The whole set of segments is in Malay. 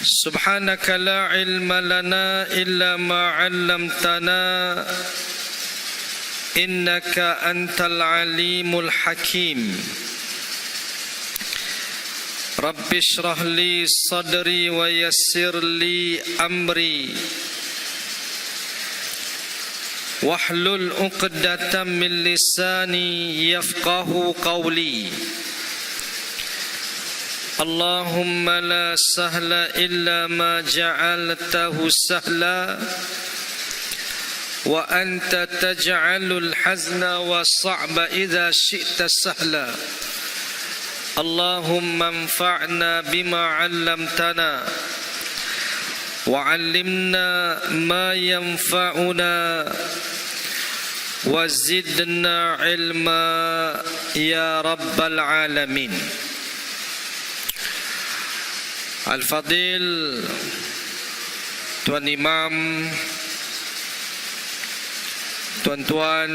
سبحانك لا علم لنا إلا ما علمتنا إنك أنت العليم الحكيم رب اشرح لي صدري ويسر لي أمري واحلل عقدة من لساني يفقه قولي اللهم لا سهل إلا ما جعلته سهلا وأنت تجعل الحزن والصعب إذا شئت سهلا اللهم انفعنا بما علمتنا وعلمنا ما ينفعنا وزدنا علما يا رب العالمين. Al-Fadil Tuan Imam, tuan-tuan,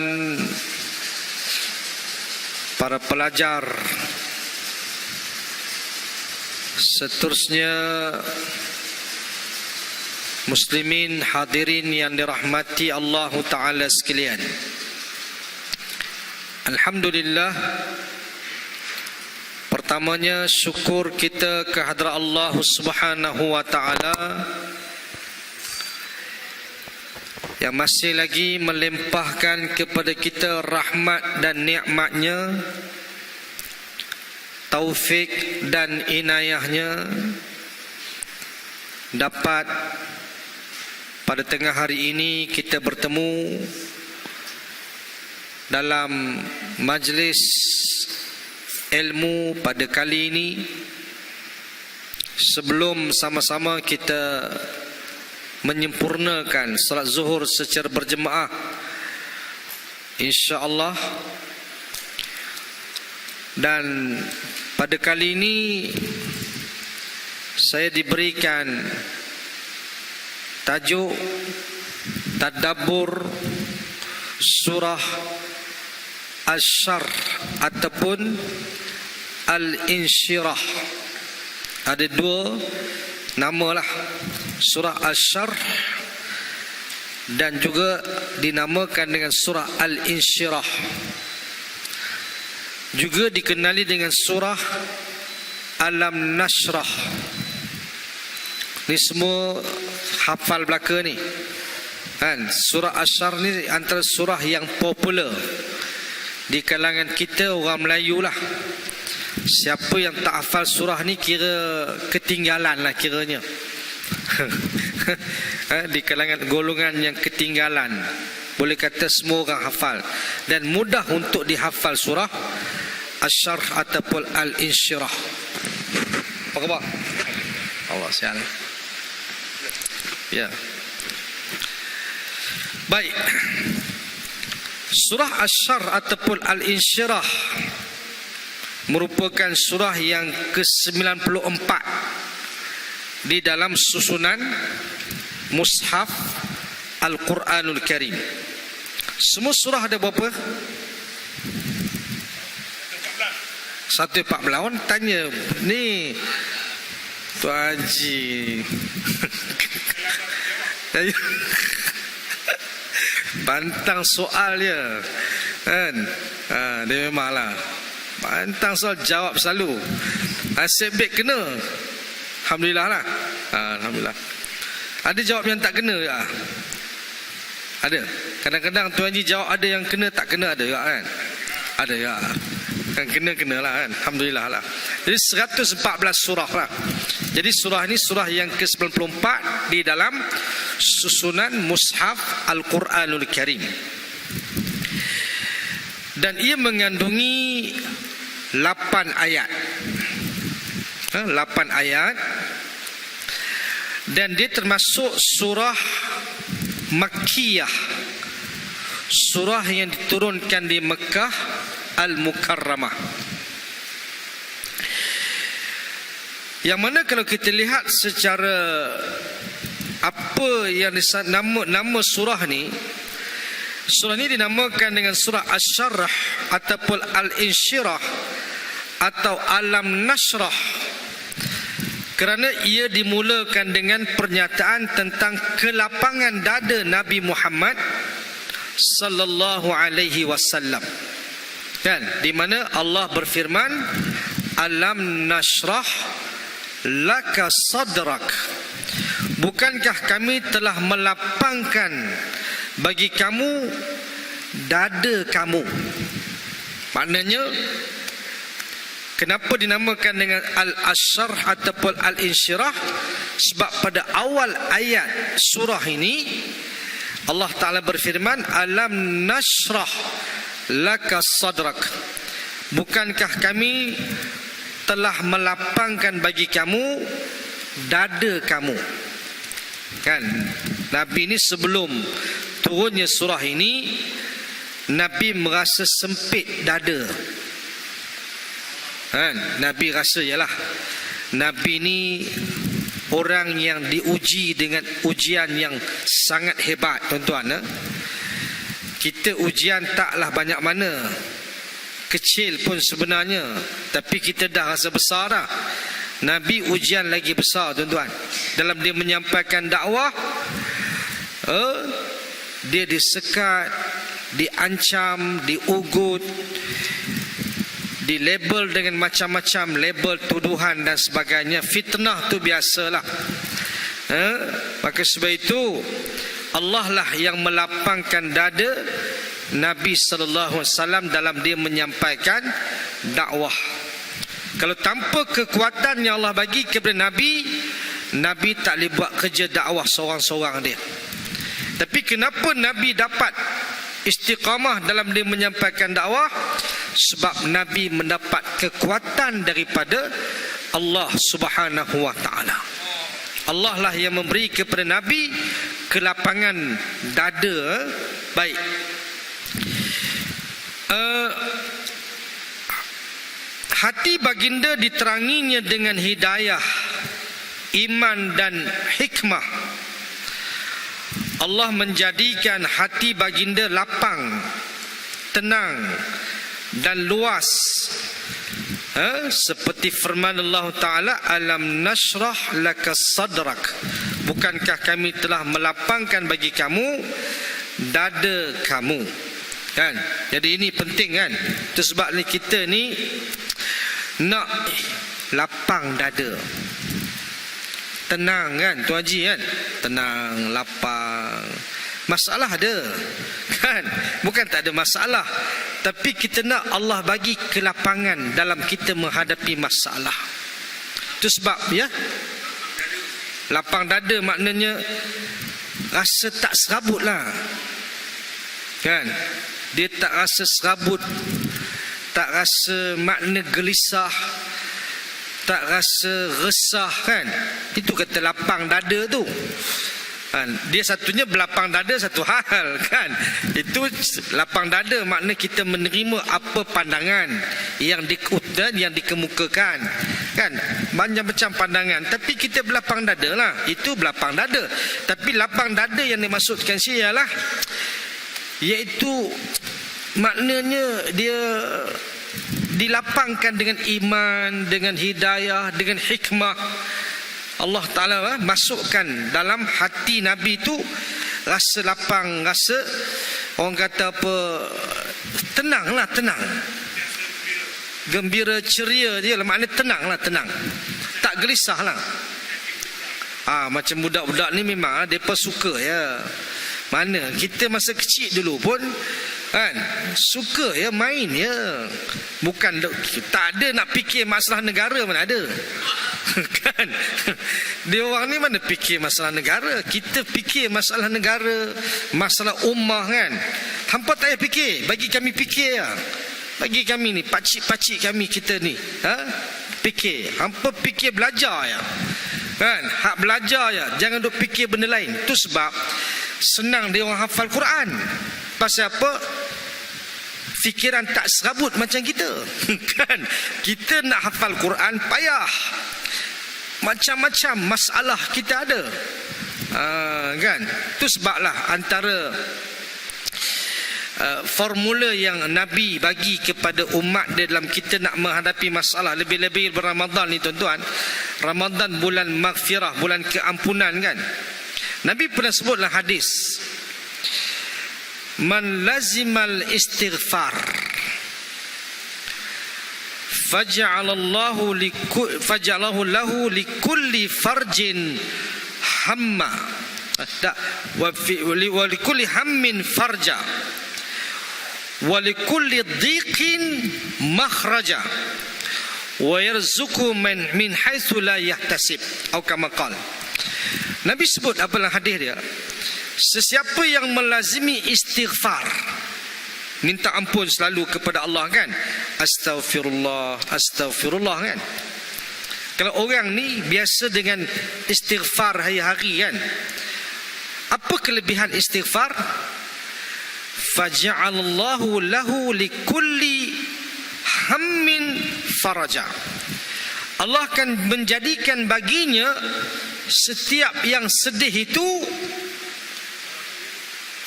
para pelajar, seterusnya muslimin hadirin yang dirahmati Allah Ta'ala sekalian. Alhamdulillah, pertamanya syukur kita kehadrat Allah Subhanahu wa Ta'ala yang masih lagi melimpahkan kepada kita rahmat dan nikmatnya, taufik dan inayahnya, dapat pada tengah hari ini kita bertemu dalam majlis ilmu pada kali ini. Sebelum sama-sama kita menyempurnakan salat zuhur secara berjemaah, insya-Allah, dan pada kali ini saya diberikan tajuk tadabbur surah Asy-Syarh ataupun Al-Insyirah. Ada dua nama lah, surah Asy-Syarh dan juga dinamakan dengan surah Al-Insyirah. Juga dikenali dengan surah Alam Nashrah. Ni semua hafal belaka ni kan. Surah Asy-Syarh ni antara surah yang popular di kalangan kita orang Melayu lah. Siapa yang tak hafal surah ni kira ketinggalan lah kiranya. Di kalangan golongan yang ketinggalan. Boleh kata semua orang hafal. Dan mudah untuk dihafal surah Asy-Syarh ataupun Al-Insyirah. Apa khabar? Allah sihat. Ya. Baik. Surah Asy-Syarh ataupun Al-Insyirah merupakan surah yang ke-94 di dalam susunan Mushaf Al-Quranul Karim. Semua surah ada berapa? 114. Orang tanya ni Tuan Haji bantang soal dia kan. Dia memanglah bantang soal, jawab selalu. Nasib baik kena, alhamdulillah lah. Alhamdulillah. Ada jawab yang tak kena ya? Ada. Kadang-kadang Tuan Haji jawab ada yang kena, tak kena ada ya kan? Ada ya. Kan kena lah kan. Alhamdulillah lah. Jadi 114 surah lah. Jadi surah ini surah yang ke-94 di dalam susunan Mushaf Al-Quranul Karim. Dan ia mengandungi 8 ayat. 8 ayat. Dan dia termasuk surah Makkiyah, surah yang diturunkan di Mekah Al-Mukarramah. Yang mana kalau kita lihat secara apa yang nama surah ni, surah ni dinamakan dengan surah Asy-Syarh ataupun Al-Insyirah atau Alam Nashrah. Kerana ia dimulakan dengan pernyataan tentang kelapangan dada Nabi Muhammad sallallahu alaihi wasallam. Kan, di mana Allah berfirman, alam nashrah laka sadrak. Bukankah kami telah melapangkan bagi kamu dada kamu? Maknanya, kenapa dinamakan dengan al-asyrah ataupun al-insyirah? Sebab pada awal ayat surah ini Allah Ta'ala berfirman, alam nashrah laka sadrak. Bukankah kami telah melapangkan bagi kamu dada kamu? Kan, Nabi ini sebelum turunnya surah ini, Nabi merasa sempit dada. Kan, Nabi rasa yalah, Nabi ni orang yang diuji dengan ujian yang sangat hebat, tuan-tuan. Kita ujian taklah banyak mana, kecil pun sebenarnya, tapi kita dah rasa besar dah. Nabi ujian lagi besar, tuan-tuan. Dalam dia menyampaikan dakwah, dia disekat, diancam, diugut, dilabel dengan macam-macam label tuduhan dan sebagainya. Fitnah tu biasalah. Maka sebab itu Allah lah yang melapangkan dada Nabi sallallahu alaihi wasallam dalam dia menyampaikan dakwah. Kalau tanpa kekuatan yang Allah bagi kepada Nabi, Nabi tak boleh buat kerja dakwah seorang-seorang dia. Tapi kenapa Nabi dapat istiqamah dalam dia menyampaikan dakwah? Sebab Nabi mendapat kekuatan daripada Allah Subhanahu wa ta'ala. Allah lah yang memberi kepada Nabi kelapangan dada. Baik, hati baginda diteranginya dengan hidayah, iman dan hikmah. Allah menjadikan hati baginda lapang, tenang dan luas, seperti firman Allah Ta'ala, alam nashrah laka sadrak. Bukankah kami telah melapangkan bagi kamu dada kamu? Kan? Jadi ini penting, kan? Itu sebab ni kita ni nak lapang dada, tenang, kan Tuan Haji, kan? Tenang, lapang. Masalah ada, kan? Bukan tak ada masalah, tapi kita nak Allah bagi kelapangan dalam kita menghadapi masalah. Itu sebab, ya, lapang dada maknanya rasa tak serabut lah, kan? Dia tak rasa serabut, tak rasa makna gelisah, tak rasa resah, kan? Itu kata lapang dada tu. Dia satunya berlapang dada satu hal, kan? Itu lapang dada makna kita menerima apa pandangan yang dikemukakan, kan? Banyak macam pandangan, tapi kita berlapang dada lah. Itu berlapang dada. Tapi lapang dada yang dimaksudkan sini ialah, iaitu maknanya dia dilapangkan dengan iman, dengan hidayah, dengan hikmah. Allah Ta'ala masukkan dalam hati Nabi tu rasa lapang, rasa orang kata apa, tenang lah, tenang, gembira, ceria dia lah, maknanya tenang lah, tenang, tak gelisah lah. Macam budak-budak ni memang mereka suka, ya. Mana kita masa kecil dulu pun, kan, suka, ya, main, ya. Bukan tak ada nak fikir masalah negara, mana ada. Kan, dia orang ni mana fikir masalah negara. Kita fikir masalah negara, masalah ummah, kan. Hampa tak payah fikir, bagi kami fikir, ya. Bagi kami ni, pakcik-pakcik kami kita ni, fikir. Hampa fikir belajar, ya, kan. Hak belajar, ya, jangan duk fikir benda lain. Tu sebab senang dia orang hafal Quran. Pasal apa? Fikiran tak serabut macam kita. Kan, kita nak hafal Quran payah, macam-macam masalah kita ada, kan. Itu sebablah antara formula yang Nabi bagi kepada umat dia dalam kita nak menghadapi masalah, lebih-lebih Ramadan ni tuan-tuan. Ramadan bulan maghfirah, bulan keampunan kan. Nabi pernah sebut dalam hadis, man lazimal istighfar faja'alahu lahu likulli farjin hamma wa likulli hammin farja wa likulli dhiqin makhraja wa yarzuqu min haitsu la yahtasib atau kama qala. Nabi sebut apa dalam hadis dia, sesiapa yang melazimi istighfar, minta ampun selalu kepada Allah kan, astaghfirullah, astaghfirullah kan. Kalau orang ni biasa dengan istighfar hari-hari kan, apa kelebihan istighfar? Faja'alallahu lahu likulli hammin faraja. Allah akan menjadikan baginya setiap yang sedih itu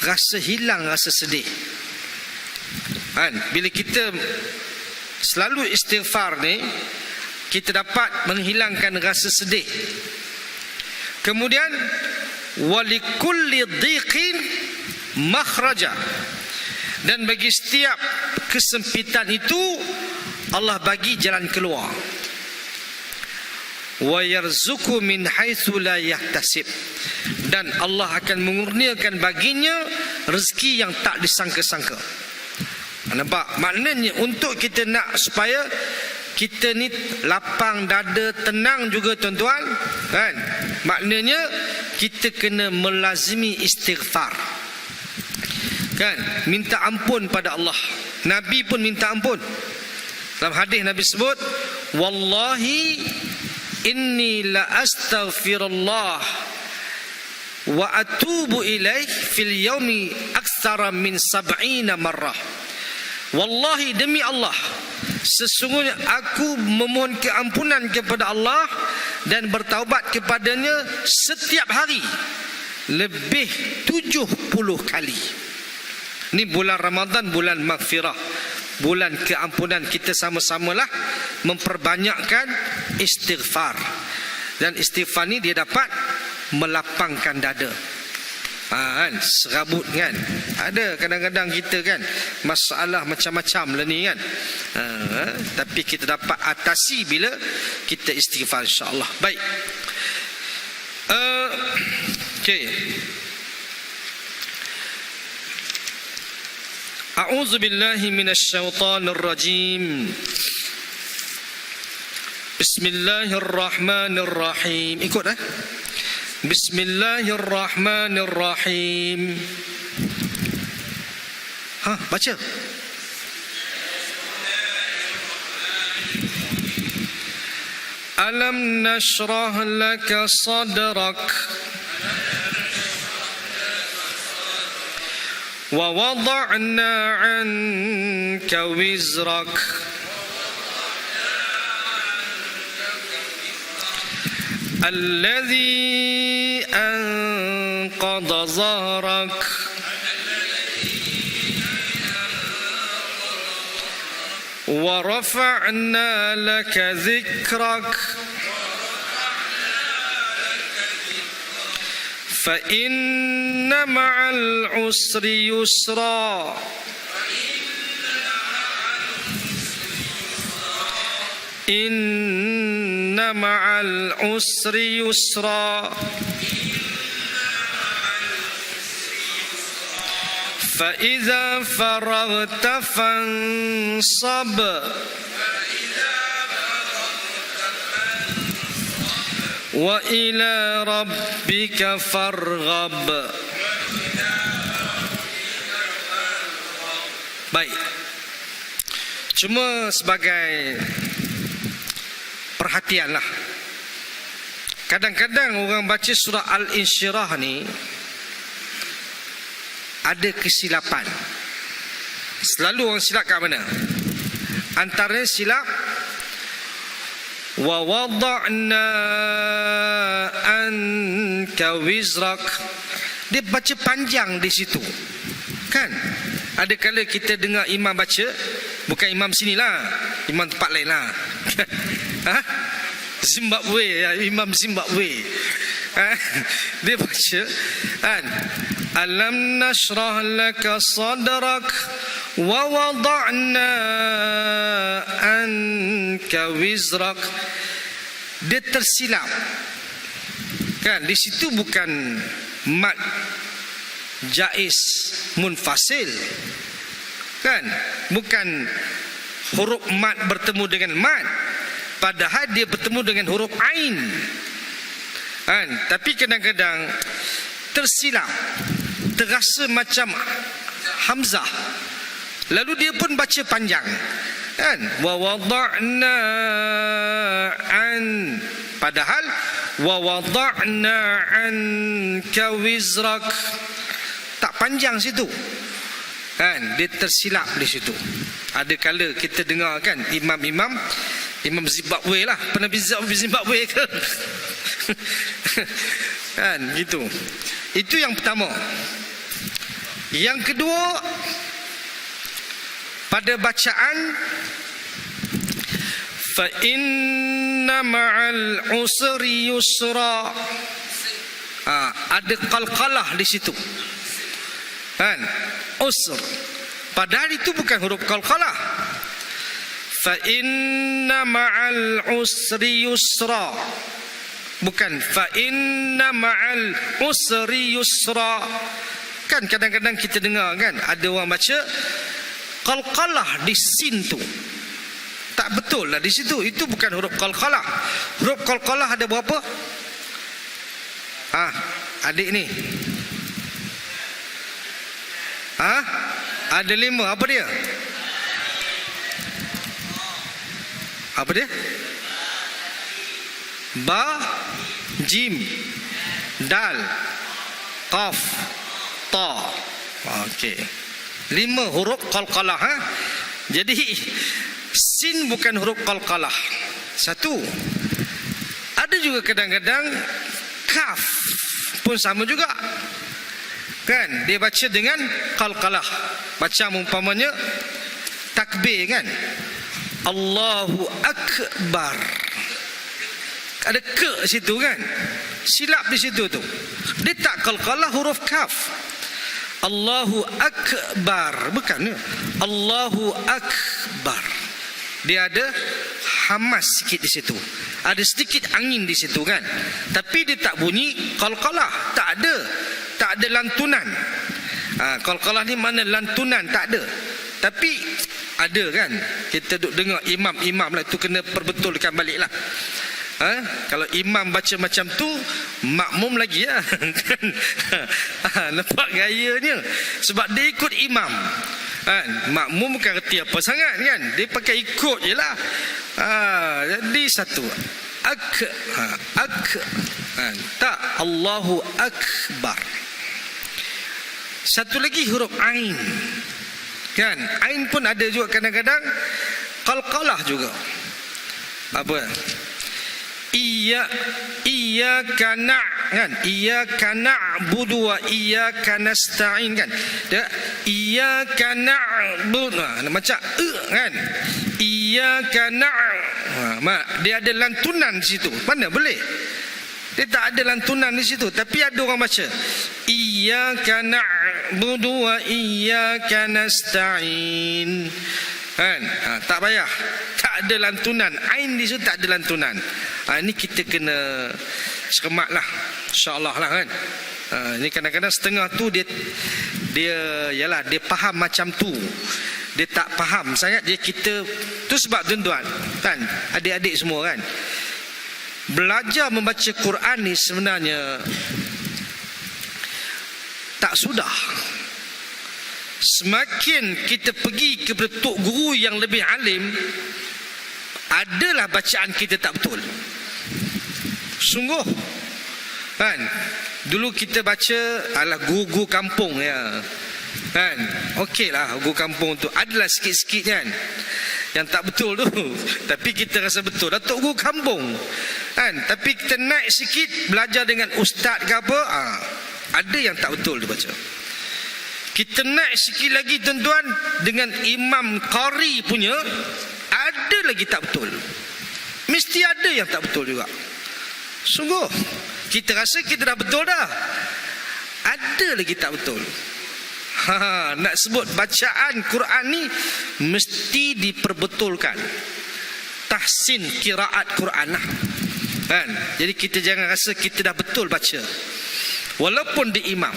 rasa hilang rasa sedih. Kan? Bila kita selalu istighfar ni, kita dapat menghilangkan rasa sedih. Kemudian walikulli dhiqin makhraja, dan bagi setiap kesempitan itu Allah bagi jalan keluar. Wa yarzuqu min haitsu la yahtasib, dan Allah akan mengurniakan baginya rezeki yang tak disangka-sangka. Nampak? Maknanya untuk kita nak supaya kita ni lapang dada, tenang juga tuan-tuan kan, maknanya kita kena melazimi istighfar kan, minta ampun pada Allah. Nabi pun minta ampun. Dalam hadis Nabi sebut, wallahi inni la astaghfirullah wa atubu ilaih fil yaumi aktsara min 70 marrah. Wallahi, demi Allah, sesungguhnya aku memohon keampunan kepada Allah dan bertaubat kepadanya setiap hari lebih 70 kali. Ini bulan Ramadan, bulan maghfirah, bulan keampunan. Kita sama-samalah memperbanyakkan istighfar. Dan istighfar ni dia dapat melapangkan dada. Kan, serabut kan. Ada kadang-kadang kita kan masalah macam-macam lah ni kan. Tapi kita dapat atasi bila kita istighfar, insya-Allah. Baik. Okey. A'udzu billahi minasyaitonir rajim. Bismillahirrahmanirrahim. Ikut dah. Bismillahirrahmanirrahim. Baca. Alam nashrah laka sadrak wa wada'na 'anka wizrak alladhi anqadha zahrak wa rafa'na laka dhikrak fa inna ma'al usri yusra inna ma'al usri yusra fa idza faraghta fansab wa ila rabbika farghab. Baik. Cuma sebagai perhatianlah, kadang-kadang orang baca surah Al-Insyirah ni ada kesilapan. Selalu orang silap kat mana? Antaranya silap wa wada'na anka wizrak. Dia baca panjang di situ kan. Ada kala kita dengar imam baca, bukan imam sinilah, imam tempat lain lah. Ha? Zimbabwe, ya, imam Zimbabwe. Ha? Dia baca kan, alam nashrah laka sadrak wa wada'na anka wizrak. Dia tersilap kan, di situ bukan mad jaiz munfasil kan, bukan huruf mad bertemu dengan mad, padahal dia bertemu dengan huruf ain kan. Tapi kadang-kadang tersilap, terasa macam hamzah, lalu dia pun baca panjang kan, wa wada'na an, padahal wa wada'na anka wizrak, tak panjang situ kan, dia tersilap di situ. Ada kala kita dengar kan, imam Zimbabwe lah, pernah pergi Zimbabwe ke? Kan gitu. Itu yang pertama. Yang kedua, pada bacaan fa inna ma'al usri yusra, ada qalqalah di situ kan, usr, padahal itu bukan huruf qalqalah. Fa inna ma'al usri yusra, bukan fa inna ma'al usri yusra. Kan kadang-kadang kita dengar kan, ada orang baca qalqalah di sin tu, tak betul lah di situ, itu bukan huruf qalqalah. Huruf qalqalah ada berapa? Adik ni, ada 5. Apa dia? Apa dia? Ba, jim, dal, qaf, ta. Okey, 5 huruf qalqalah. Jadi sin bukan huruf qalqalah. Satu. Ada juga kadang-kadang kaf pun sama juga kan, dia baca dengan qalqalah. Macam umpamanya takbir kan, Allahu akbar, ada ke situ kan, silap di situ tu, dia tak qalqalah huruf kaf. Allahu akbar, bukan Allahu akbar, dia ada hamas sikit di situ, ada sedikit angin di situ kan, tapi dia tak bunyi qalqalah, tak ada lantunan. Qalqalah ni mana lantunan, tak ada. Tapi ada kan, kita duk dengar imam lah, tu kena perbetulkan balik lah. Kalau imam baca macam tu, makmum lagi lah. Nampak gayanya, sebab dia ikut imam. Makmum bukan reti apa sangat kan, dia pakai ikut je lah. Jadi satu tak, Allahu akbar. Satu lagi huruf ain kan, ain pun ada juga kadang-kadang qalqalah juga. Apa? Iyyaka kan, iyyaka na'budu wa iyyaka nasta'in kan, dia iyyaka na'budu macam kan, iyyaka dia ada lantunan di situ, mana boleh, dia tak ada lantunan di situ. Tapi ada orang baca iyyaka na'budu wa iyyaka nasta'in kan, tak payah, tak ada lantunan, ain di situ tak ada lantunan. Ini kita kena cermat lah, insyaAllah lah kan. Ini kadang-kadang setengah tu dia yalah, dia faham macam tu, dia tak faham sangat. Dia kita tu sebab tuan-tuan kan, adik-adik semua kan, belajar membaca Quran ni sebenarnya tak sudah. Semakin kita pergi kepada tok guru yang lebih alim, adalah bacaan kita tak betul. Sungguh kan, dulu kita baca alah guru-guru kampung ya kan, okey lah, guru kampung tu adalah sikit-sikit kan yang tak betul tu, tapi kita rasa betul Datuk guru kampung kan. Tapi kita naik sikit, belajar dengan ustaz ke apa, ada yang tak betul dia baca. Kita naik sikit lagi tuan-tuan, dengan Imam Qari punya, ada lagi tak betul. Mesti ada yang tak betul juga. Sungguh, kita rasa kita dah betul dah, ada lagi tak betul. Nak sebut bacaan Quran ni mesti diperbetulkan, tahsin qiraat Quran lah, kan? Jadi kita jangan rasa kita dah betul baca, walaupun dia imam.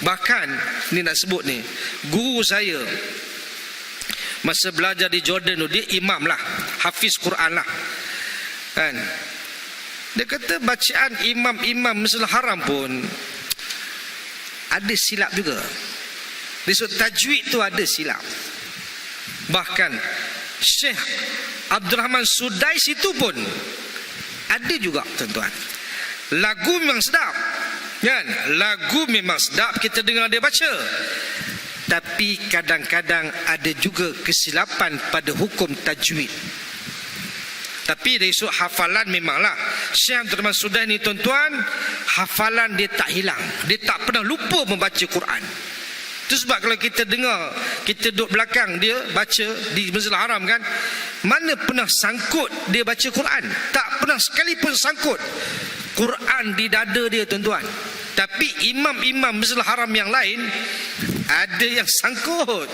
Bahkan ni nak sebut ni, guru saya masa belajar di Jordan tu, dia imam lah, hafiz Quran lah, kan? Dia kata bacaan imam-imam Masjidil Haram pun ada silap juga. Dia sebut tajwid tu ada silap. Bahkan Syekh Abdul Rahman Sudais itu pun ada juga tuan-tuan. Lagu memang sedap, kan? Lagu memang sedap kita dengar dia baca, tapi kadang-kadang ada juga kesilapan pada hukum tajwid. Tapi dari sudut hafalan memanglah Syekh Abdul Rahman Sudais ni tuan-tuan, hafalan dia tak hilang. Dia tak pernah lupa membaca Quran. Itu sebab kalau kita dengar, kita duduk belakang dia baca di Masjidil Haram, kan, mana pernah sangkut dia baca Quran? Tak pernah sekali pun sangkut Quran di dada dia tuan-tuan. Tapi imam-imam Masjidil Haram yang lain ada yang sangkut,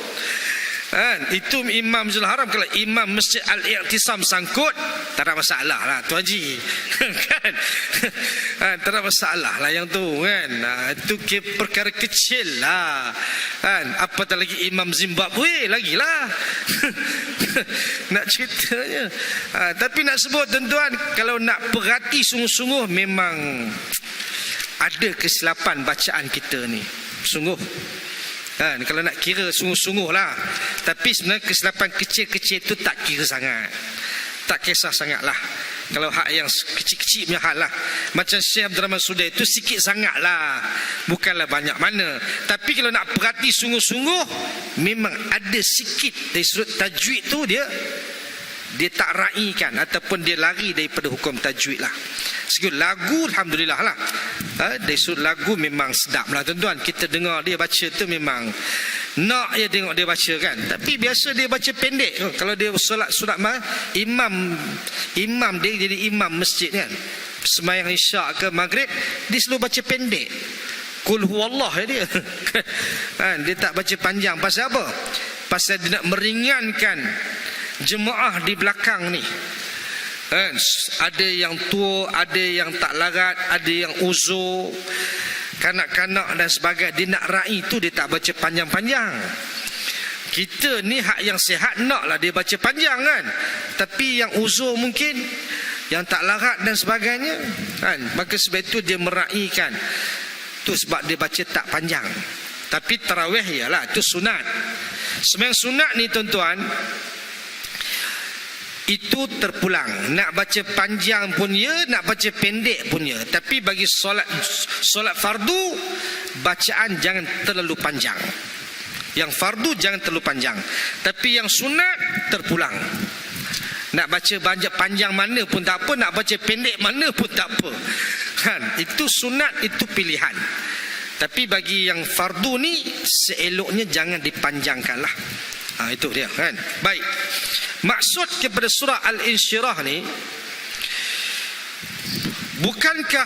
kan? Itu imam Masjidil Haram. Kalau imam Masjid Al-I'tisam sangkut, tak ada masalah lah Tuan Haji, kan? Tak ada masalah lah yang tu, kan? Itu perkara kecil lah, kan? Apatah lagi imam Zimbabwe lagi lah. Nak ceritanya. Tapi nak sebut tuan-tuan, kalau nak perhati sungguh-sungguh, memang ada kesilapan bacaan kita ni, sungguh, kan? Kalau nak kira sungguh-sungguh lah. Tapi sebenarnya kesilapan kecil-kecil tu tak kira sangat, tak kisah sangat lah. Kalau hak yang kecil-kecil punya hal lah, macam Syekh Abdul Rahman Sudais tu sikit sangat lah, bukanlah banyak mana. Tapi kalau nak perhati sungguh-sungguh, memang ada sikit dari sudut tajwid tu, dia tak raikan ataupun dia lari daripada hukum tajwid lah. Segi lagu alhamdulillah lah, dari sudut lagu memang sedap lah tuan-tuan. Kita dengar dia baca tu memang nak ya tengok dia baca, kan. Tapi biasa dia baca pendek. Kalau dia solat sunat imam dia jadi imam masjid, kan, sembahyang isyak ke maghrib, dia selalu baca pendek, Qul huwallah dia, kan. Dia tak baca panjang. Pasal apa? Pasal dia nak meringankan jemaah di belakang ni, kan. Ada yang tua, ada yang tak larat, ada yang uzur, kanak-kanak dan sebagainya. Dia nak raih tu, dia tak baca panjang-panjang. Kita ni hak yang sihat naklah dia baca panjang, kan. Tapi yang uzur mungkin, yang tak larat dan sebagainya, kan, maka sebab itu dia meraihkan tu, sebab dia baca tak panjang. Tapi tarawih ialah itu sunat. Sembahyang sunat ni tuan-tuan, itu terpulang. Nak baca panjang pun ya, nak baca pendek pun ya. Tapi bagi solat fardu, bacaan jangan terlalu panjang. Yang fardu jangan terlalu panjang, tapi yang sunat terpulang. Nak baca panjang mana pun tak apa, nak baca pendek mana pun tak apa, kan. Itu sunat, itu pilihan. Tapi bagi yang fardu ni, seeloknya jangan dipanjangkan lah. Itu dia, kan. Baik, maksud kepada surah Al-Insyirah ni, bukankah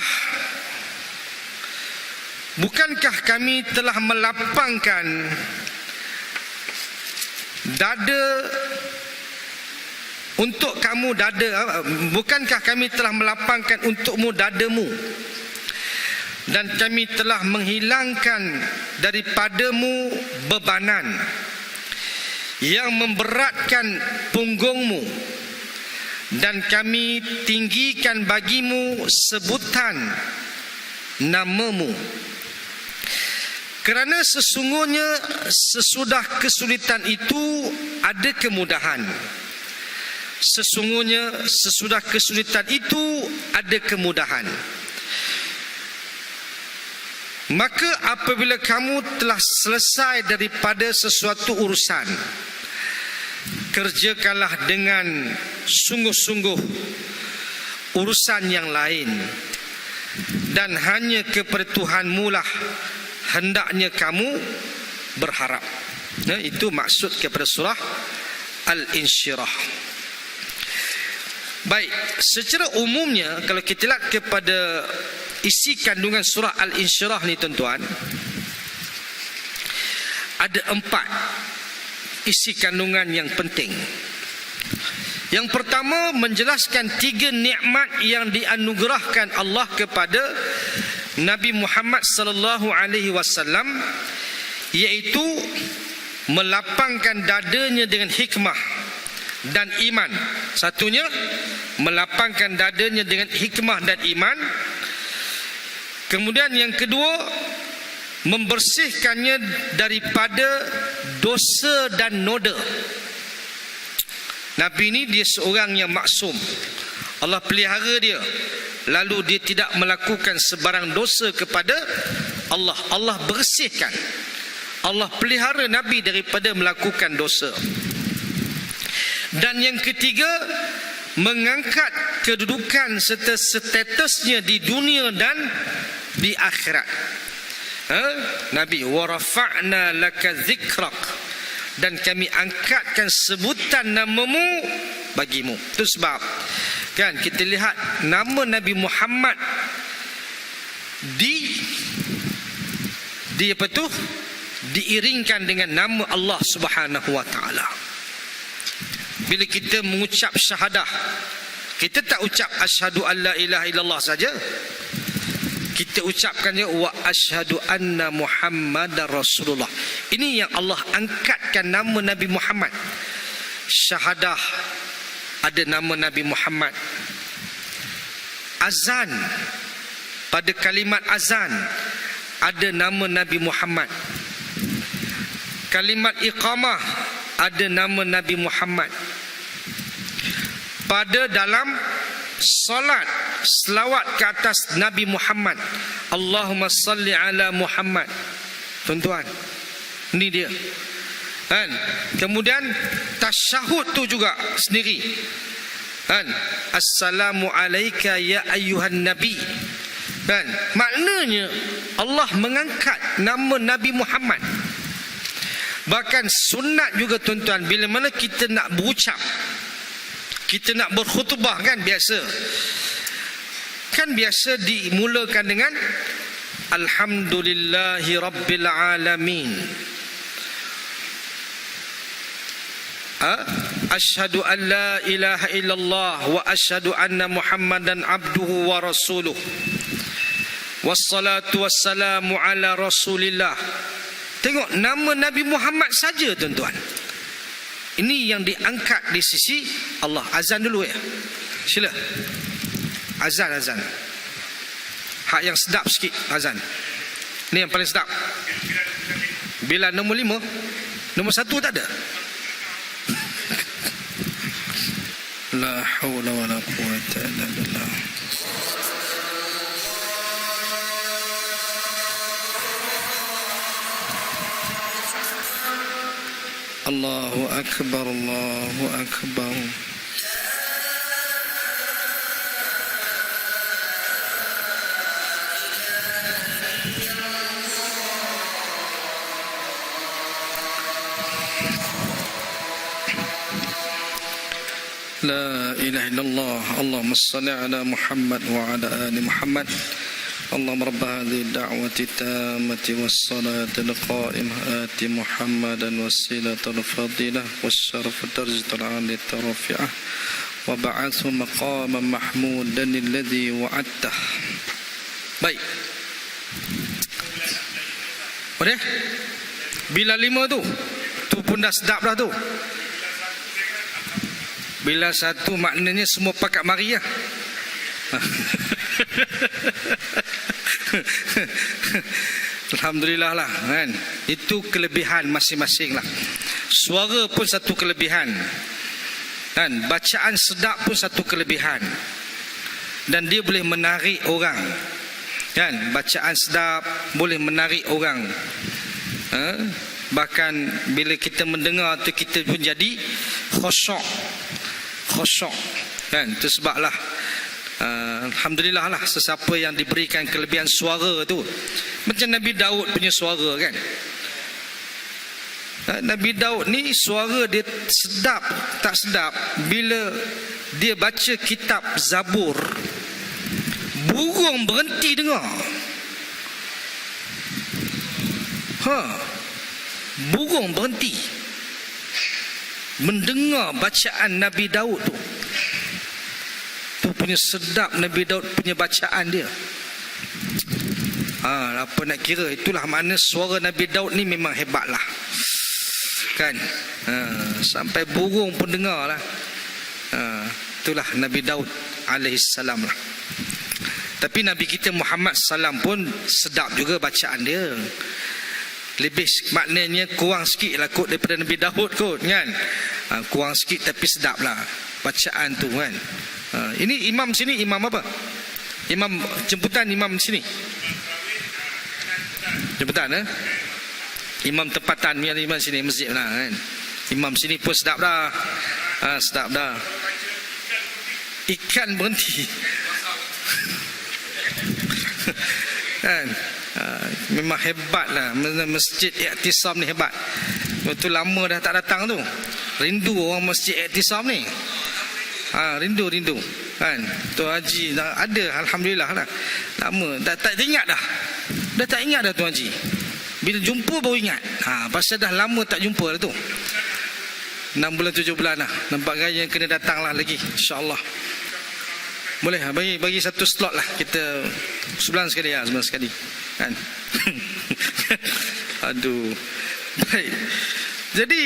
kami telah melapangkan dada untuk kamu, bukankah kami telah melapangkan untukmu dadamu, dan kami telah menghilangkan daripadamu bebanan yang memberatkan punggungmu, dan kami tinggikan bagimu sebutan namamu. Kerana sesungguhnya sesudah kesulitan itu ada kemudahan. Sesungguhnya sesudah kesulitan itu ada kemudahan. Maka apabila kamu telah selesai daripada sesuatu urusan, kerjakanlah dengan sungguh-sungguh urusan yang lain, dan hanya kepada Tuhanmu lah hendaknya kamu berharap. Itu maksud kepada surah Al-Insyirah. Baik, secara umumnya kalau kita lihat kepada isi kandungan surah Al-Insyirah ni tuan-tuan, ada 4 isi kandungan yang penting. Yang pertama, menjelaskan 3 nikmat yang dianugerahkan Allah kepada Nabi Muhammad sallallahu alaihi wasallam, iaitu melapangkan dadanya dengan hikmah dan iman. Satunya, melapangkan dadanya dengan hikmah dan iman. Kemudian yang kedua, membersihkannya daripada dosa dan noda. Nabi ini dia seorang yang maksum. Allah pelihara dia, lalu dia tidak melakukan sebarang dosa kepada Allah. Allah bersihkan, Allah pelihara Nabi daripada melakukan dosa. Dan yang ketiga, mengangkat kedudukan serta statusnya di dunia dan di akhirat. Nabi, wa rafa'na laka dzikrak, dan kami angkatkan sebutan namamu bagimu. Itu sebab kan kita lihat nama Nabi Muhammad diiringkan dengan nama Allah Subhanahu wa taala. Bila kita mengucap syahadah, kita tak ucap asyhadu alla ilaha illallah saja. Kita ucapkannya wa asyhadu anna Muhammadar Rasulullah. Ini yang Allah angkatkan nama Nabi Muhammad. Syahadah ada nama Nabi Muhammad. Azan, pada kalimat azan ada nama Nabi Muhammad. Kalimat iqamah ada nama Nabi Muhammad. Pada dalam salat, selawat ke atas Nabi Muhammad, Allahumma salli ala Muhammad. Tuan-tuan, ini dia kan. Kemudian tasyahud tu juga sendiri kan, assalamu alayka ya ayyuhan nabi kan. Maknanya Allah mengangkat nama Nabi Muhammad. Bahkan sunat juga tuan-tuan, bila mana kita nak berucap, kita nak berkhutbah kan, biasa dimulakan dengan alhamdulillahi rabbil alamin, asyhadu an la ilaha illallah wa asyhadu anna muhammadan abduhu wa rasuluh, wassalatu wassalamu ala rasulillah. Tengok nama Nabi Muhammad saja tuan-tuan. Ini yang diangkat di sisi Allah. Azan dulu ya. Sila. Azan. Hak yang sedap sikit azan. Ini yang paling sedap. Bila nombor 5, nombor 1 tak ada. La haula wala quwwata illa billah. Allahu akbar, Allahu akbar. La ilaha illallah. Allahumma salli ala Muhammad wa ala ali Muhammad. اللهم رب هذه الدعوة التامة والصلاة القائمة آت محمدا وسيلة الفضيلة والشرف درجة العالية الرفيعة وبعثه مقاما محمودا الذي وعدته. Baik. Boleh? Bila 5 tu pun dah sedap dah tu. Bila 1 maknanya semua pakat mari lah. Alhamdulillah lah kan. Itu kelebihan masing-masing lah. Suara pun satu kelebihan kan. Bacaan sedap pun satu kelebihan. Dan dia boleh menarik orang kan. Bacaan sedap boleh menarik orang. Bahkan bila kita mendengar tu, kita pun jadi khusyuk kan. Itu sebablah alhamdulillah lah, sesiapa yang diberikan kelebihan suara tu, macam Nabi Daud punya suara kan. Nabi Daud ni suara dia sedap tak sedap bila dia baca kitab Zabur. Burung berhenti dengar. Burung berhenti mendengar bacaan Nabi Daud tu. Tu punya sedap Nabi Daud punya bacaan dia. Apa nak kira, itulah makna suara Nabi Daud ni memang hebat lah kan. Sampai burung pun dengar lah. Itulah Nabi Daud alaihissalam lah. Tapi Nabi kita Muhammad salam pun sedap juga bacaan dia. Lebih maknanya kurang sikit lah kot daripada Nabi Daud kot kan. Kurang sikit tapi sedap lah bacaan tu kan. Ini imam sini, imam apa? Imam jemputan, imam sini jemputan imam tempatan ni, imam sini masjid lah kan. Imam sini pun sedap dah. Sedap dah. Ikan berhenti kan. Memang hebat lah masjid Iktisam ni, hebat. Betul lama dah tak datang tu. Rindu orang masjid Iktisam ni. Rindu kan. Tu Haji dah ada, alhamdulillah lah. Lama dah tak ingat dah. Dah tak ingat dah tu Haji. Bila jumpa baru ingat. Pasal dah lama tak jumpa dah tu. 6 bulan 7 bulan lah. Nampak gaya kena datang lah lagi, insya-Allah. Boleh bagi satu slot lah kita sebulan sekali sebulan sekali kan. Aduh. Baik. Jadi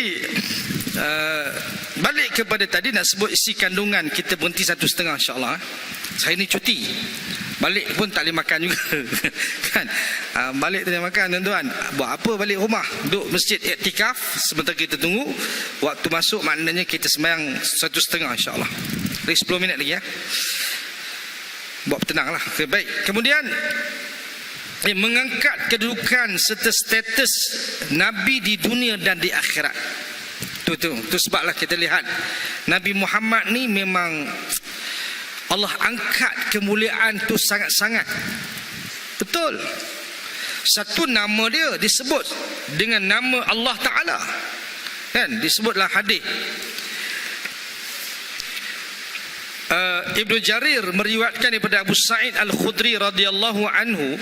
balik kepada tadi nak sebut isi kandungan, kita berhenti 1.5 insya-Allah. Saya ni cuti. Balik pun tak boleh makan juga kan. Balik tak boleh makan tuan-tuan. Buat apa balik rumah? Duduk masjid iktikaf, sebentar kita tunggu waktu masuk, maknanya kita sembahyang 1.5 insya-Allah. Lagi 10 minit lagi ya. Buat tenang lah. Okay, baik. Kemudian mengangkat kedudukan serta status Nabi di dunia dan di akhirat. Tu sebablah kita lihat Nabi Muhammad ni memang Allah angkat kemuliaan tu sangat-sangat. Betul. Satu nama dia disebut dengan nama Allah Ta'ala kan. Disebutlah hadis. Ibnu Jarir meriwayatkan daripada Abu Sa'id Al-Khudri radhiyallahu anhu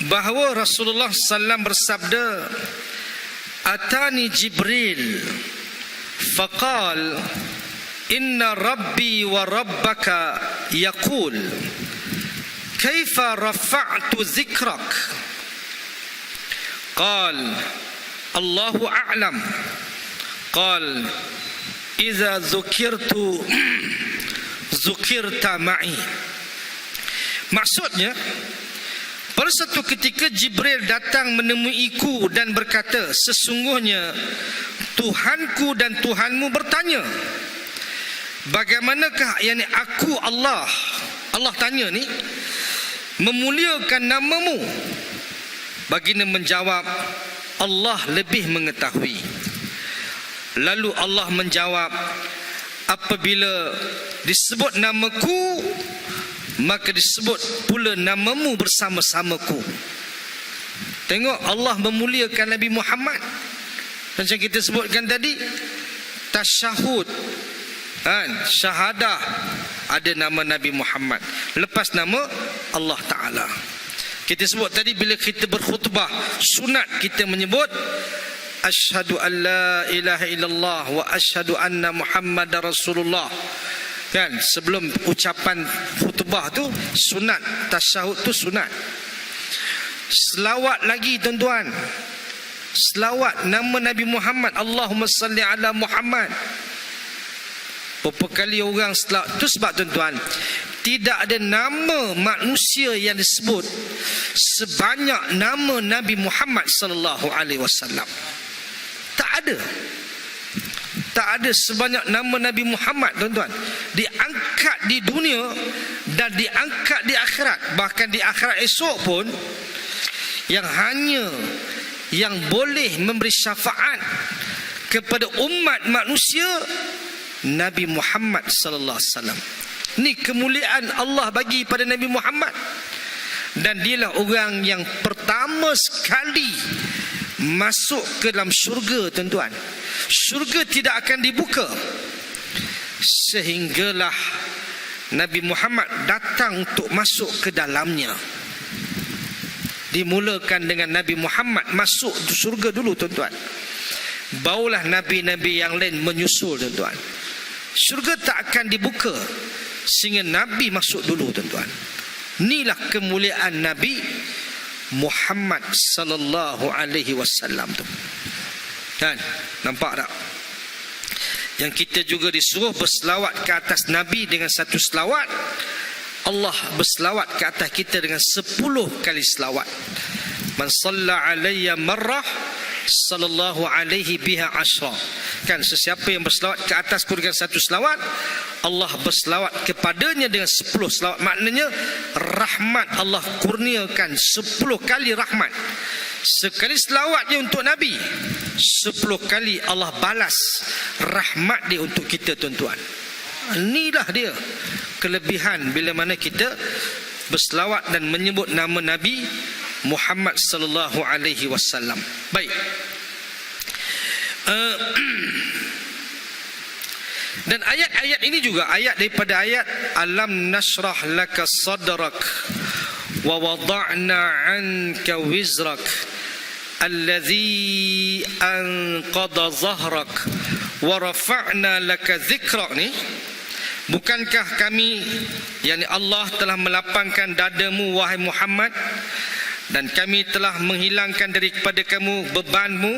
bahawa Rasulullah sallam bersabda, "Atani Jibril faqal inna rabbi wa rabbaka yaqul kaifa rafa'tu dhikrak." Qal Allahu a'lam. Qal idza dzukirta ma'i. Maksudnya, pada satu ketika Jibril datang menemuiku dan berkata, sesungguhnya Tuhanku dan Tuhanmu bertanya, bagaimanakah yakni aku Allah tanya ni memuliakan namamu? Baginda menjawab, Allah lebih mengetahui. Lalu Allah menjawab, apabila disebut namaku, maka disebut pula namamu bersama-samaku. Tengok Allah memuliakan Nabi Muhammad. Macam kita sebutkan tadi, tasyahud kan, syahadah, ada nama Nabi Muhammad, lepas nama Allah Ta'ala. Kita sebut tadi bila kita berkhutbah sunat, kita menyebut asyhadu an la ilaha illallah wa asyhadu anna Muhammadar Rasulullah kan. Sebelum ucapan khutbah tu sunat, tasyahud tu sunat. Selawat lagi tuan-tuan, selawat nama Nabi Muhammad, Allahumma salli ala Muhammad. Berapa kali orang selawat tu? Sebab tuan-tuan, tidak ada nama manusia yang disebut sebanyak nama Nabi Muhammad sallallahu alaihi wasallam. Tak ada. Tak ada sebanyak nama Nabi Muhammad tuan-tuan. Diangkat di dunia dan diangkat di akhirat. Bahkan di akhirat esok pun, yang boleh memberi syafaat kepada umat manusia, Nabi Muhammad sallallahu alaihi wasallam. Ini kemuliaan Allah bagi pada Nabi Muhammad. Dan dialah orang yang pertama sekali masuk ke dalam syurga, tuan-tuan. Syurga tidak akan dibuka sehinggalah Nabi Muhammad datang untuk masuk ke dalamnya. Dimulakan dengan Nabi Muhammad masuk syurga dulu, tuan-tuan. Barulah nabi-nabi yang lain menyusul, tuan-tuan. Syurga tak akan dibuka sehingga Nabi masuk dulu, tuan-tuan. Inilah kemuliaan Nabi Muhammad sallallahu alaihi wasallam tu. Kan? Nampak tak? Yang kita juga disuruh berselawat ke atas Nabi dengan satu selawat. Allah berselawat ke atas kita dengan 10 kali selawat. Man salla alayya marrah sallallahu alaihi biha asyra. Kan, sesiapa yang berselawat ke atasku dengan satu selawat, Allah berselawat kepadanya dengan 10 selawat. Maknanya rahmat Allah kurniakan 10 kali rahmat. Sekali selawat dia untuk Nabi, 10 kali Allah balas rahmat dia untuk kita, tuan-tuan. Inilah dia kelebihan bila mana kita berselawat dan menyebut nama Nabi Muhammad sallallahu alaihi wasallam. Baik. Dan ayat-ayat ini juga ayat daripada ayat alam nashrah laka sadrak wa wada'na anka wizrak alladhi anqadha zahrak wa rafa'na laka dhikrak. Ni bukankah kami, yakni Allah telah melapangkan dadamu wahai Muhammad, dan kami telah menghilangkan daripada kamu bebanmu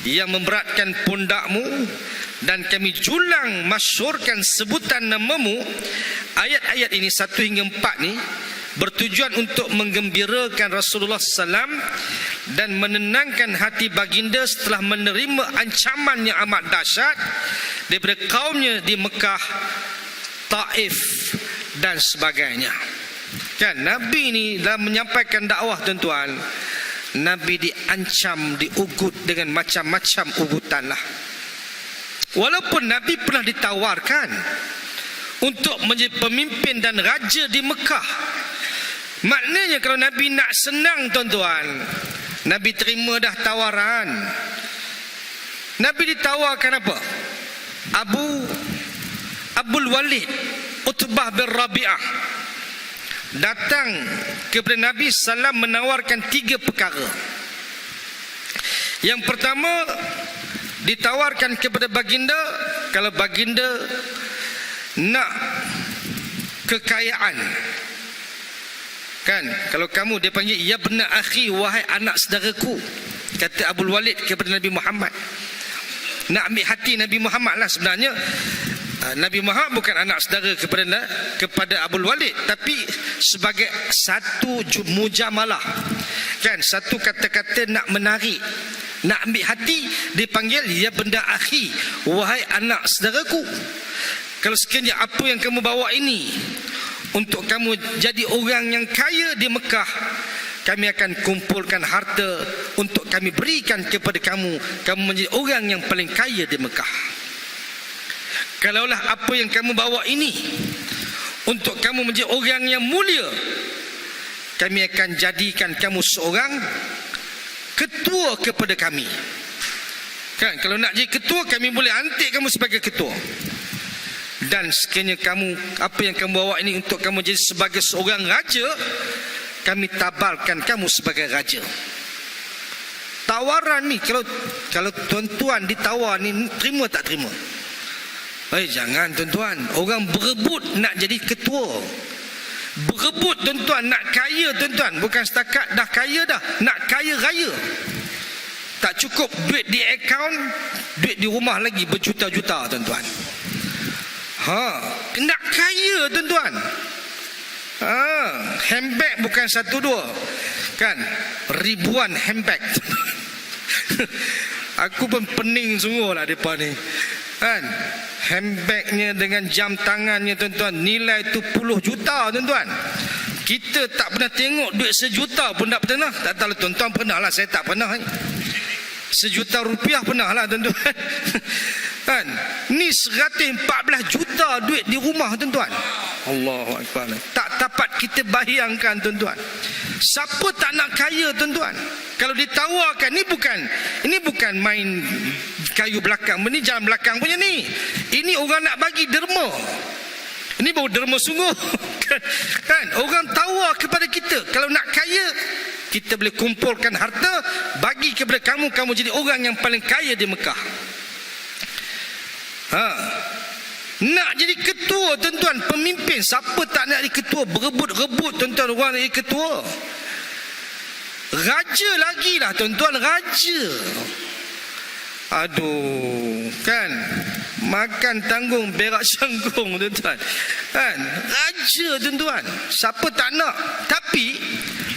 yang memberatkan pundakmu, dan kami julang masyhurkan sebutan namamu. Ayat-ayat ini 1 hingga 4 ni bertujuan untuk menggembirakan Rasulullah SAW dan menenangkan hati baginda setelah menerima ancaman yang amat dahsyat daripada kaumnya di Mekah, Taif dan sebagainya. Kan, Nabi ni dalam menyampaikan dakwah, tuan-tuan, Nabi diancam, diugut dengan macam-macam ugutan lah. Walaupun Nabi pernah ditawarkan untuk menjadi pemimpin dan raja di Mekah. Maknanya kalau Nabi nak senang, tuan-tuan, Nabi terima dah tawaran. Nabi ditawarkan apa? Abul Walid Utbah bin Rabi'ah datang kepada Nabi SAW menawarkan 3 perkara. Yang pertama, ditawarkan kepada baginda, kalau baginda nak kekayaan, kan, kalau kamu, dia panggil ya bena akhi, wahai anak saudaraku, kata Abul Walid kepada Nabi Muhammad. Nak ambil hati Nabi Muhammad lah sebenarnya. Nabi Muhammad bukan anak saudara kepada Abul Walid, tapi sebagai satu mujamalah, kan, satu kata-kata nak menarik, nak ambil hati, dipanggil ya benda akhi, wahai anak saudaraku. Kalau sekiranya apa yang kamu bawa ini untuk kamu jadi orang yang kaya di Mekah, kami akan kumpulkan harta untuk kami berikan kepada kamu, kamu menjadi orang yang paling kaya di Mekah. Kalaulah apa yang kamu bawa ini untuk kamu menjadi orang yang mulia, kami akan jadikan kamu seorang ketua kepada kami. Kan, kalau nak jadi ketua, kami boleh antik kamu sebagai ketua. Dan sekiranya kamu, apa yang kamu bawa ini untuk kamu jadi sebagai seorang raja, kami tabalkan kamu sebagai raja. Tawaran ni, kalau tuan-tuan ditawar ni, terima tak terima? Jangan, tuan-tuan. Orang berebut nak jadi ketua, berebut, tuan-tuan, nak kaya, tuan-tuan. Bukan setakat dah kaya dah, nak kaya raya. Tak cukup duit di akaun, duit di rumah lagi berjuta-juta, tuan-tuan. Nak kaya, tuan-tuan. Handbag bukan 1-2, kan, ribuan handbag. Aku pun pening sungguh lah mereka ni, kan. Handbagnya dengan jam tangannya, tuan-tuan, nilai tu puluh juta, tuan-tuan. Kita tak pernah tengok duit 1 juta pun tak pernah. Tak tahu tuan-tuan pernah lah, saya tak pernah. 1 juta rupiah pernah lah, tuan-tuan. Kan? Ni 114 juta duit di rumah tuan-tuan. Allahu Akbar. Tak dapat kita bayangkan tuan-tuan. Siapa tak nak kaya tuan-tuan? Kalau ditawarkan, ini bukan main kayu belakang, ini jalan belakang punya ni. Ini orang nak bagi derma. Ini baru derma sungguh. Kan? Orang tawar kepada kita, kalau nak kaya, kita boleh kumpulkan harta, bagi kepada kamu, kamu jadi orang yang paling kaya di Mekah. Nak jadi ketua tuan-tuan, pemimpin, siapa tak nak jadi ketua? Berebut-rebut tuan-tuan orang nak jadi ketua. Raja lagi lah tuan-tuan, raja. Aduh, kan? Makan tanggung, berak canggung tuan-tuan. Kan? Raja tuan-tuan, siapa tak nak? Tapi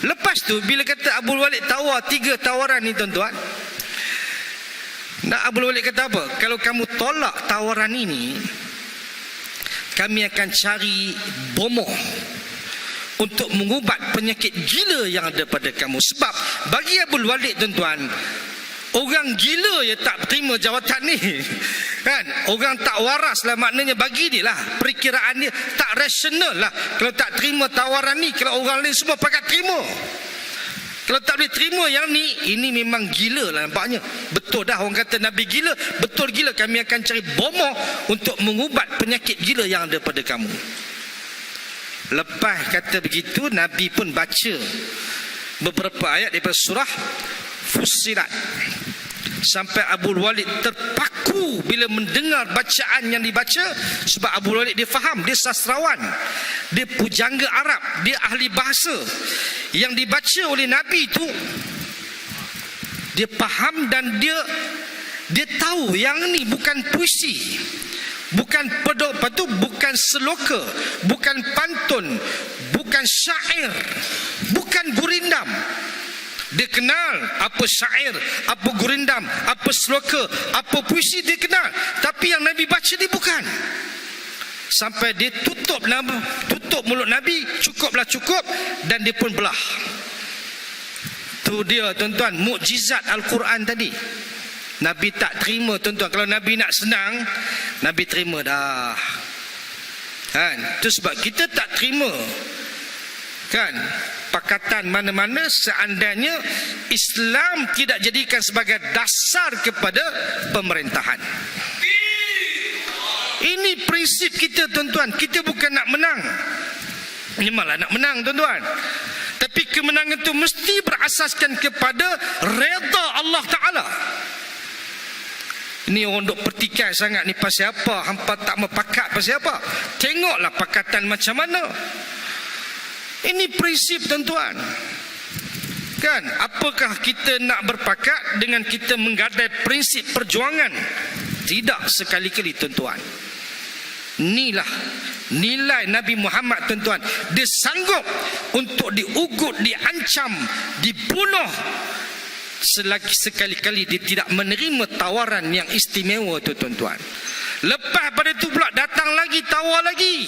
lepas tu bila kata Abdul Walid tawar 3 tawaran ni tuan-tuan, nak Abdul Walid kata apa? Kalau kamu tolak tawaran ini, kami akan cari bomoh untuk mengubat penyakit gila yang ada pada kamu. Sebab bagi Abdul Walid tuan-tuan, orang gila ya tak terima jawatan ni. Kan? Orang tak waras lah maknanya bagi dia lah. Perkiraan dia tak rasional lah. Kalau tak terima tawaran ni, kalau orang lain semua pakat terima. Kalau tak boleh terima yang ni, ini memang gila lah nampaknya. Betul dah orang kata Nabi gila, betul gila. Kami akan cari bomoh untuk mengubat penyakit gila yang ada pada kamu. Lepas kata begitu, Nabi pun baca beberapa ayat daripada surah Fussilat. Sampai Abdul Walid terpaku bila mendengar bacaan yang dibaca. Sebab Abdul Walid dia faham, dia sastrawan, dia pujangga Arab, dia ahli bahasa. Yang dibaca oleh Nabi itu dia faham dan dia tahu yang ni bukan puisi, bukan pedok patu, bukan seloka, bukan pantun, bukan syair, bukan gurindam. Dia kenal apa syair, apa gurindam, apa seloka, apa puisi dia kenal. Tapi yang Nabi baca ni bukan. Sampai dia tutup mulut Nabi, cukup, dan dia pun belah. Tu dia tuan-tuan, mukjizat Al-Quran tadi. Nabi tak terima tuan-tuan. Kalau Nabi nak senang, Nabi terima dah. Kan? Itu sebab kita tak terima, kan, pakatan mana-mana seandainya Islam tidak jadikan sebagai dasar kepada pemerintahan. Ini prinsip kita tuan-tuan. Kita bukan nak menang, memanglah nak menang tuan-tuan, tapi kemenangan itu mesti berasaskan kepada redha Allah Ta'ala. Ini orang duk pertikai sangat ni pasal apa? Hampa tak mepakat pasal apa? Tengoklah pakatan macam mana. Ini prinsip tuan-tuan. Kan? Apakah kita nak berpakat dengan kita menggadai prinsip perjuangan? Tidak sekali-kali tuan-tuan. Inilah nilai Nabi Muhammad tuan-tuan. Dia sanggup untuk diugut, diancam, dibunuh selagi sekali-kali dia tidak menerima tawaran yang istimewa tu tuan-tuan. Lepas pada itu pula datang lagi tawar lagi.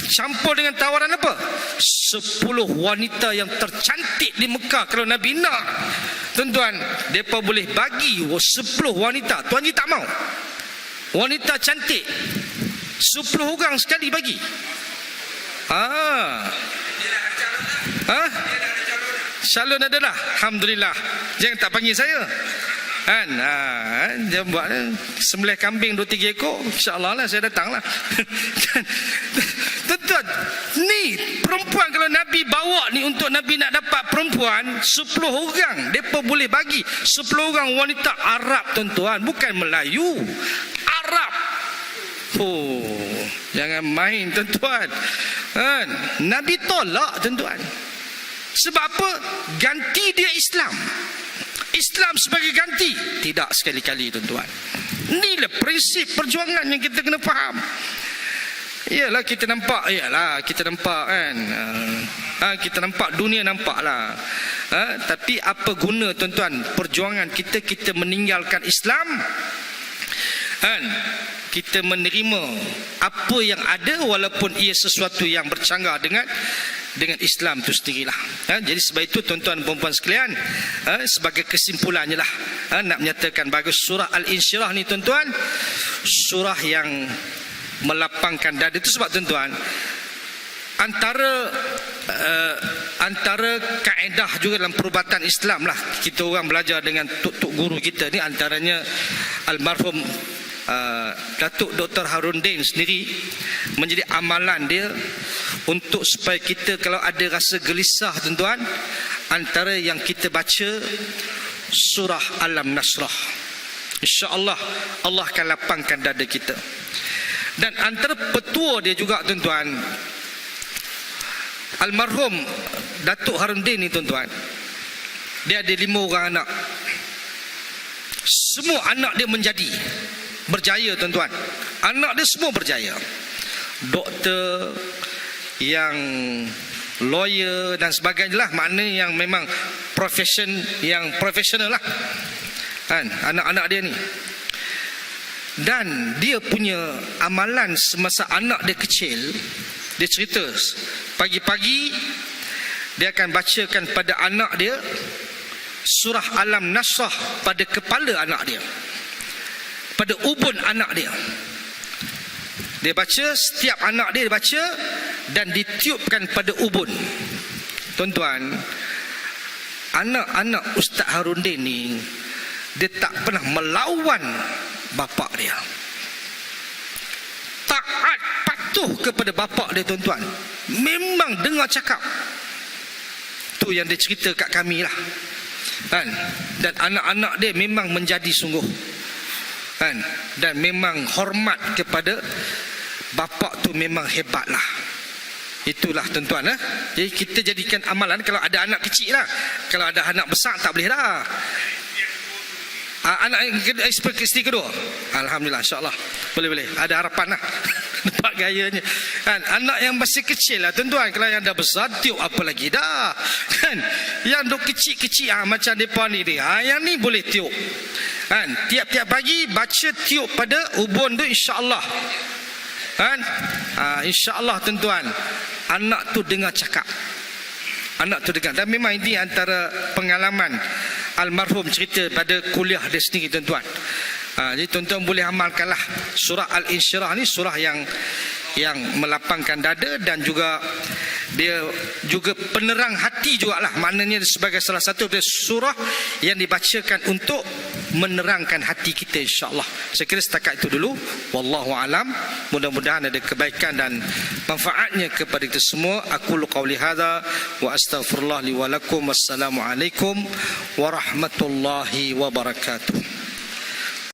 Campur dengan tawaran apa? 10 wanita yang tercantik di Mekah. Kalau Nabi nak tuan-tuan, mereka boleh bagi 10 wanita. Tuan Haji tak mau. Wanita cantik 10 orang sekali bagi. Calon adalah, alhamdulillah. Jangan tak panggil saya. Kan? Dia buat sembelih kambing 2-3 ekor, insya-Allah lah saya datang lah. Tuan-tuan, ni perempuan kalau Nabi bawa ni untuk Nabi nak dapat perempuan 10 orang, depa boleh bagi 10 orang wanita Arab tuan-tuan, bukan Melayu, Arab. Oh, jangan main tuan-tuan. Kan? Nabi tolak tuan-tuan. Sebab apa? Ganti dia Islam. Islam sebagai ganti. Tidak sekali-kali tuan-tuan. Inilah prinsip perjuangan yang kita kena faham. Iyalah kita nampak kan. Kita nampak dunia nampaklah. Tapi apa guna tuan-tuan perjuangan kita meninggalkan Islam? Kan? Kita menerima apa yang ada walaupun ia sesuatu yang bercanggah dengan dengan Islam itu sendirilah. Jadi sebab itu tuan-tuan dan puan-puan sekalian, sebagai kesimpulannya lah, nak menyatakan bagus surah Al-Insyirah ni tuan-tuan, surah yang melapangkan dada. Itu sebab tuan-tuan, antara kaedah juga dalam perubatan Islam lah, kita orang belajar dengan tok guru kita ni, antaranya almarhum Datuk Dr. Harundin sendiri, menjadi amalan dia untuk supaya kita kalau ada rasa gelisah tuan-tuan, antara yang kita baca surah Alam Nasrah, insya-Allah Allah akan lapangkan dada kita. Dan antara petua dia juga tuan-tuan, almarhum Datuk Harundin ni tuan-tuan, dia ada 5 orang anak. Semua anak dia menjadi berjaya tuan-tuan. Anak dia semua berjaya. Doktor, yang lawyer dan sebagainya lah, maknanya yang memang profesional lah kan, anak-anak dia ni. Dan dia punya amalan semasa anak dia kecil, dia cerita pagi-pagi dia akan bacakan pada anak dia surah Alam Nasrah pada kepala anak dia, pada ubun anak dia. Dia baca, setiap anak dia baca dan ditiupkan pada ubun. Tuan-tuan, anak-anak Ustaz Harundin ni, dia tak pernah melawan bapa dia. Taat patuh kepada bapa dia tuan-tuan. Memang dengar cakap. Tu yang dia cerita kat kami lah. Kan? Dan anak-anak dia memang menjadi sungguh. Kan? Dan memang hormat kepada bapa tu, memang hebat lah. Itulah tuan-tuan. Jadi kita jadikan amalan kalau ada anak kecil lah. Kalau ada anak besar tak boleh dah. Anak isteri kedua, alhamdulillah, insya-Allah boleh ada harapan lah. Nampak gayanya kan, anak yang masih kecil lah tuan-tuan. Kalau yang dah besar, tiup apa lagi dah kan. Yang duk kecil-kecil macam depa ni dia, yang ni boleh tiup kan. Tiap-tiap pagi baca tiup pada ubun tu, insya-Allah kan. Insya-Allah tuan-tuan, anak tu dengar cakap, anak tu dengar. Dan memang ini antara pengalaman almarhum cerita pada kuliah dia sendiri tuan-tuan. Jadi tuan-tuan boleh amalkanlah surah Al-Insyirah ni, surah yang melapangkan dada, dan juga dia juga penerang hati jugalah. Maknanya sebagai salah satu dari surah yang dibacakan untuk menerangkan hati kita, insya-Allah. Saya kira setakat itu dulu. Wallahu alam. Mudah-mudahan ada kebaikan dan manfaatnya kepada kita semua. Aqulu qauli hadza wa astaghfirullah li wa lakum. Wassalamualaikum warahmatullahi wabarakatuh.